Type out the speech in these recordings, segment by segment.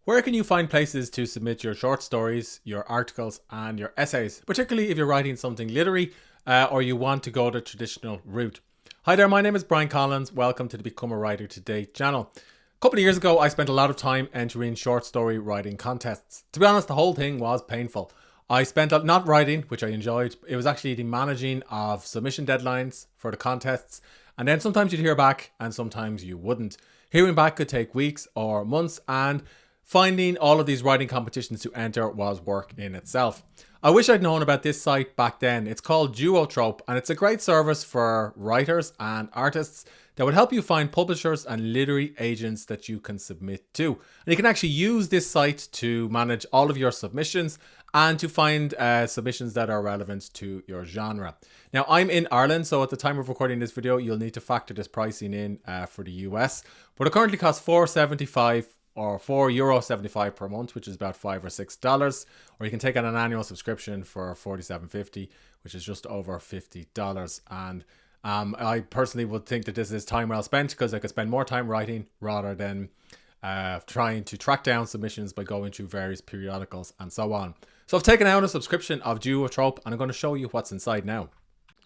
Where can you find places to submit your short stories, your articles, and your essays, particularly if you're writing something literary or you want to go the traditional route? Hi there, my name is Brian Collins. Welcome to the Become a Writer Today channel. A couple of years ago, I spent a lot of time entering short story writing contests. To be honest, the whole thing was painful. I spent not writing, which I enjoyed. It was actually the managing of submission deadlines for the contests. And then sometimes you'd hear back and sometimes you wouldn't. Hearing back could take weeks or months, and finding all of these writing competitions to enter was work in itself. I wish I'd known about this site back then. It's called Duotrope, and it's a great service for writers and artists that would help you find publishers and literary agents that you can submit to. And you can actually use this site to manage all of your submissions and to find submissions that are relevant to your genre. Now, I'm in Ireland, so at the time of recording this video, you'll need to factor this pricing in for the US. But it currently costs $4.75 or €4.75 per month, which is about $5 or $6. Or you can take on an annual subscription for $47.50, which is just over $50. And I personally would think that this is time well spent, because I could spend more time writing rather than trying to track down submissions by going through various periodicals and so on. So I've taken out a subscription of Duotrope, and I'm going to show you what's inside now.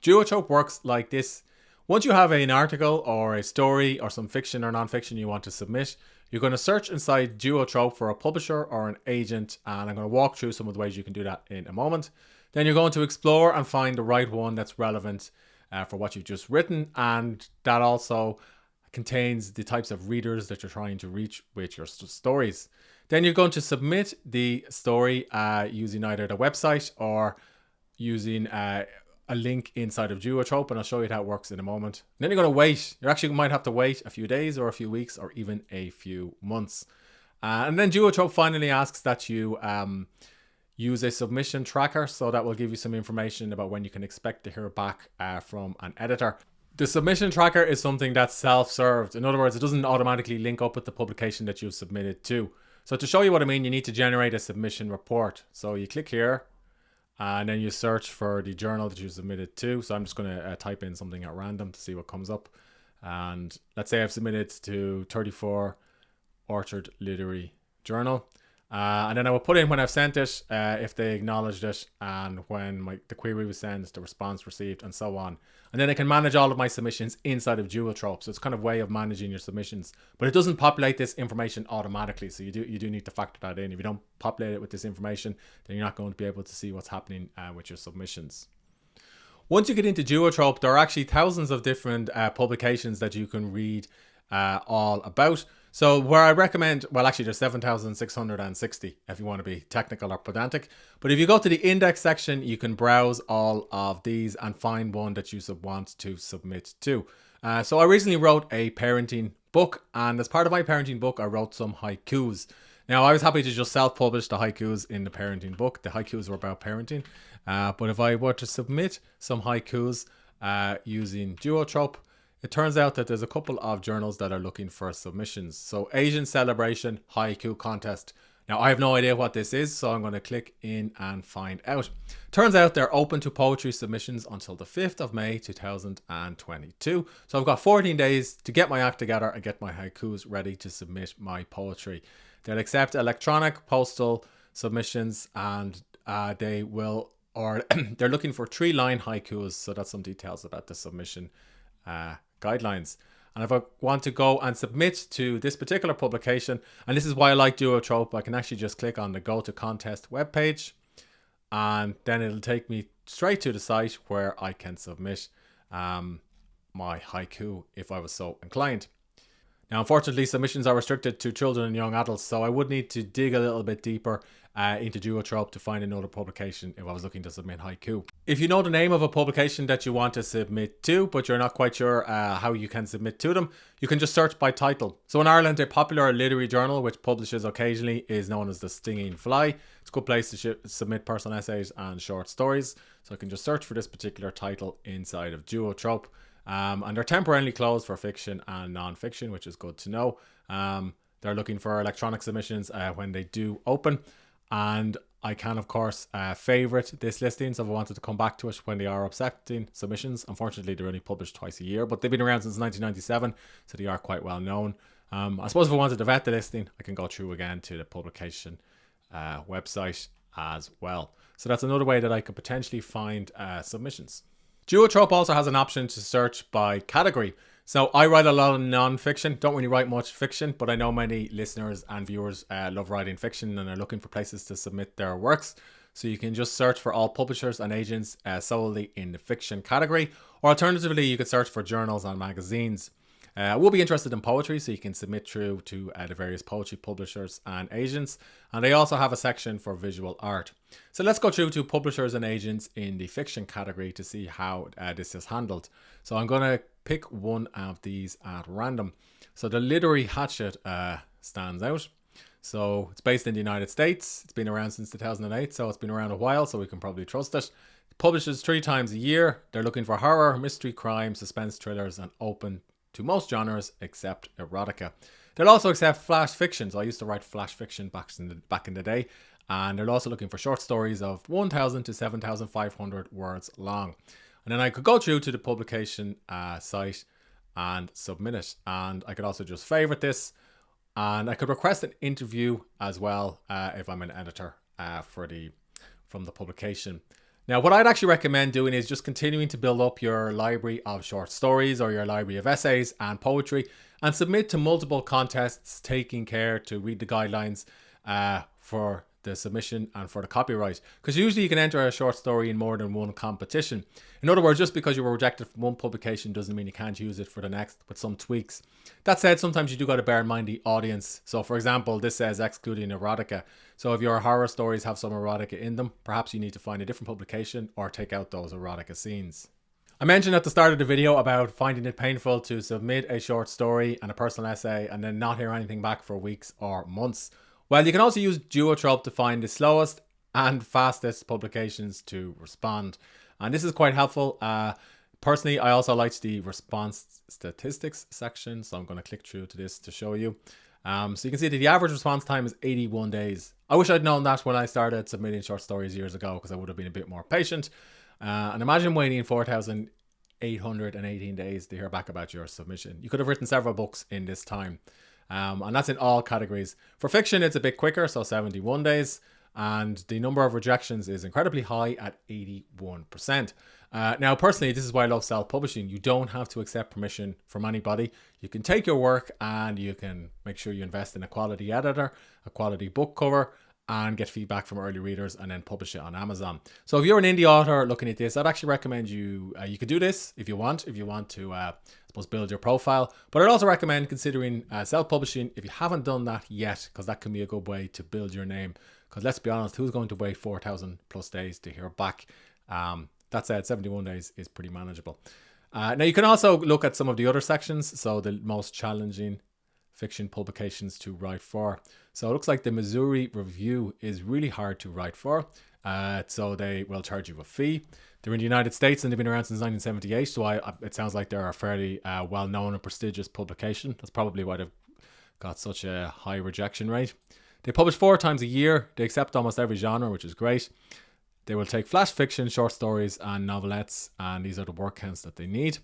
Duotrope works like this. Once you have an article or a story or some fiction or non-fiction you want to submit, you're going to search inside Duotrope for a publisher or an agent, and I'm going to walk through some of the ways you can do that in a moment. Then you're going to explore and find the right one that's relevant for what you've just written, and that also contains the types of readers that you're trying to reach with your stories. Then you're going to submit the story using either the website or using a link inside of Duotrope, and I'll show you how it works in a moment. And then you're going to wait. You actually might have to wait a few days or a few weeks or even a few months. And then Duotrope finally asks that you use a submission tracker, so that will give you some information about when you can expect to hear back from an editor. The submission tracker is something that's self-served. In other words, it doesn't automatically link up with the publication that you've submitted to. So to show you what I mean, you need to generate a submission report. So you click here, and then you search for the journal that you submitted to. So I'm just going to type in something at random to see what comes up. And let's say I've submitted to 34 Orchard Literary Journal. And then I will put in when I've sent it, if they acknowledged it, and when the query was sent, the response received, and so on. And then I can manage all of my submissions inside of Duotrope. So it's kind of a way of managing your submissions, but it doesn't populate this information automatically. So you do need to factor that in. If you don't populate it with this information, then you're not going to be able to see what's happening with your submissions. Once you get into Duotrope, there are actually thousands of different publications that you can read all about. So where I recommend, well, actually there's 7,660 if you want to be technical or pedantic. But if you go to the index section, you can browse all of these and find one that you want to submit to. So I recently wrote a parenting book, and as part of my parenting book, I wrote some haikus. Now, I was happy to just self-publish the haikus in the parenting book. The haikus were about parenting. But if I were to submit some haikus using Duotrope, it turns out that there's a couple of journals that are looking for submissions. So Asian Celebration Haiku Contest. Now, I have no idea what this is, so I'm going to click in and find out. Turns out they're open to poetry submissions until the 5th of May 2022. So I've got 14 days to get my act together and get my haikus ready to submit my poetry. They'll accept electronic, postal submissions, and they're looking for 3-line haikus. So that's some details about the submission guidelines. And if I want to go and submit to this particular publication, and this is why I like Duotrope, I can actually just click on the Go to Contest webpage, and then it'll take me straight to the site where I can submit my haiku if I was so inclined. Now, unfortunately, submissions are restricted to children and young adults, so I would need to dig a little bit deeper into Duotrope to find another publication if I was looking to submit haiku. If you know the name of a publication that you want to submit to, but you're not quite sure how you can submit to them, you can just search by title. So in Ireland, a popular literary journal which publishes occasionally is known as The Stinging Fly. It's a good place to submit personal essays and short stories. So I can just search for this particular title inside of Duotrope. And they're temporarily closed for fiction and non-fiction, which is good to know. They're looking for electronic submissions when they do open. And I can, of course, favorite this listing. So if I wanted to come back to it when they are accepting submissions. Unfortunately, they're only published twice a year, but they've been around since 1997. So they are quite well known. I suppose if I wanted to vet the listing, I can go through again to the publication website as well. So that's another way that I could potentially find submissions. Duotrope also has an option to search by category. So I write a lot of non-fiction, don't really write much fiction, but I know many listeners and viewers love writing fiction and are looking for places to submit their works. So you can just search for all publishers and agents solely in the fiction category, or alternatively you could search for journals and magazines. We'll be interested in poetry, so you can submit through to the various poetry publishers and agents. And they also have a section for visual art. So let's go through to publishers and agents in the fiction category to see how this is handled. So I'm going to pick one of these at random. So the Literary Hatchet stands out. So it's based in the United States. It's been around since 2008, so it's been around a while, so we can probably trust it. It publishes 3 times a year. They're looking for horror, mystery, crime, suspense thrillers, and open to most genres except erotica. They'll also accept flash fiction. So I used to write flash fiction back in the day. And they're also looking for short stories of 1,000 to 7,500 words long. And then I could go through to the publication site and submit it. And I could also just favorite this. And I could request an interview as well if I'm an editor from the publication. Now, what I'd actually recommend doing is just continuing to build up your library of short stories or your library of essays and poetry and submit to multiple contests, taking care to read the guidelines for the submission and for the copyright. Because usually you can enter a short story in more than one competition. In other words, just because you were rejected from one publication doesn't mean you can't use it for the next with some tweaks. That said, sometimes you do got to bear in mind the audience. So for example, this says excluding erotica. So if your horror stories have some erotica in them, perhaps you need to find a different publication or take out those erotica scenes. I mentioned at the start of the video about finding it painful to submit a short story and a personal essay and then not hear anything back for weeks or months. Well, you can also use Duotrope to find the slowest and fastest publications to respond. And this is quite helpful. Personally, I also liked the response statistics section. So I'm going to click through to this to show you. So you can see that the average response time is 81 days. I wish I'd known that when I started submitting short stories years ago, because I would have been a bit more patient. And imagine waiting 4,818 days to hear back about your submission. You could have written several books in this time. And that's in all categories. For fiction, it's a bit quicker, so 71 days. And the number of rejections is incredibly high at 81%. Now, personally, this is why I love self-publishing. You don't have to accept permission from anybody. You can take your work and you can make sure you invest in a quality editor, a quality book cover, and get feedback from early readers and then publish it on Amazon. So if you're an indie author looking at this, I'd actually recommend you could do this if you want to I suppose build your profile. But I'd also recommend considering self-publishing if you haven't done that yet, because that can be a good way to build your name. Because let's be honest, who's going to wait 4,000 plus days to hear back? That said, 71 days is pretty manageable. Now you can also look at some of the other sections. So the most challenging fiction publications to write for. So it looks like the Missouri Review is really hard to write for. So they will charge you a fee. They're in the United States and they've been around since 1978. So it sounds like they're a fairly well-known and prestigious publication. That's probably why they've got such a high rejection rate. They publish 4 times a year. They accept almost every genre, which is great. They will take flash fiction, short stories, and novelettes, and these are the word counts that they need.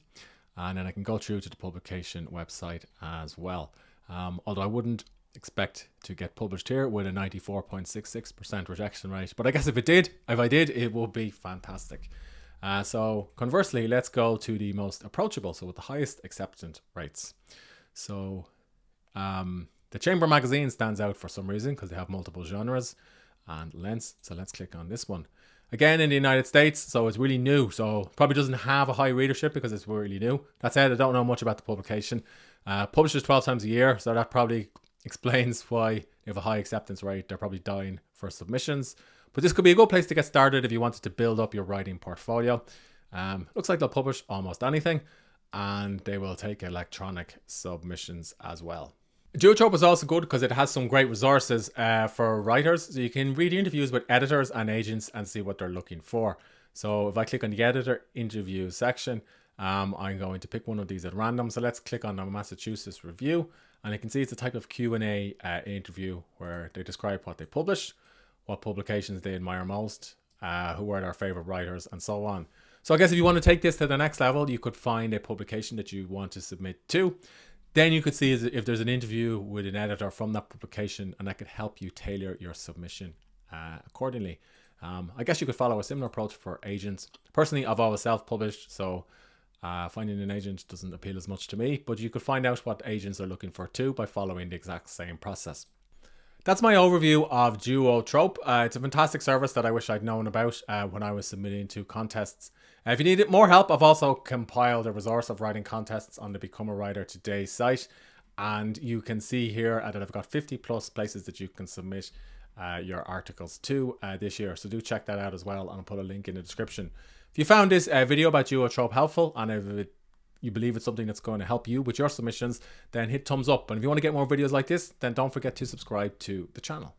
And then I can go through to the publication website as well. Although I wouldn't expect to get published here with a 94.66% rejection rate. But I guess if I did, it would be fantastic. So conversely, let's go to the most approachable, so with the highest acceptance rates. So the Chamber magazine stands out for some reason because they have multiple genres and lengths. So let's click on this one. Again, in the United States, so it's really new. So probably doesn't have a high readership because it's really new. That said, I don't know much about the publication. Publishes 12 times a year, so that probably explains why they have a high acceptance rate. They're probably dying for submissions. But this could be a good place to get started if you wanted to build up your writing portfolio. Looks like they'll publish almost anything, and they will take electronic submissions as well. Duotrope is also good because it has some great resources for writers. So you can read interviews with editors and agents and see what they're looking for. So if I click on the editor interview section, I'm going to pick one of these at random. So let's click on the Massachusetts Review, and you can see it's a type of Q&A interview where they describe what they publish, what publications they admire most, who are their favorite writers, and so on. So I guess if you want to take this to the next level, you could find a publication that you want to submit to. Then you could see if there's an interview with an editor from that publication, and that could help you tailor your submission accordingly. I guess you could follow a similar approach for agents. Personally, I've always self-published, so finding an agent doesn't appeal as much to me, but you could find out what agents are looking for too by following the exact same process. That's my overview of Duotrope. It's a fantastic service that I wish I'd known about when I was submitting to contests. If you need more help, I've also compiled a resource of writing contests on the Become a Writer Today site. And you can see here that I've got 50 plus places that you can submit your articles to this year. So do check that out as well, and I'll put a link in the description. If you found this video about Duotrope helpful, and if you believe it's something that's going to help you with your submissions, then hit thumbs up. And if you want to get more videos like this, then don't forget to subscribe to the channel.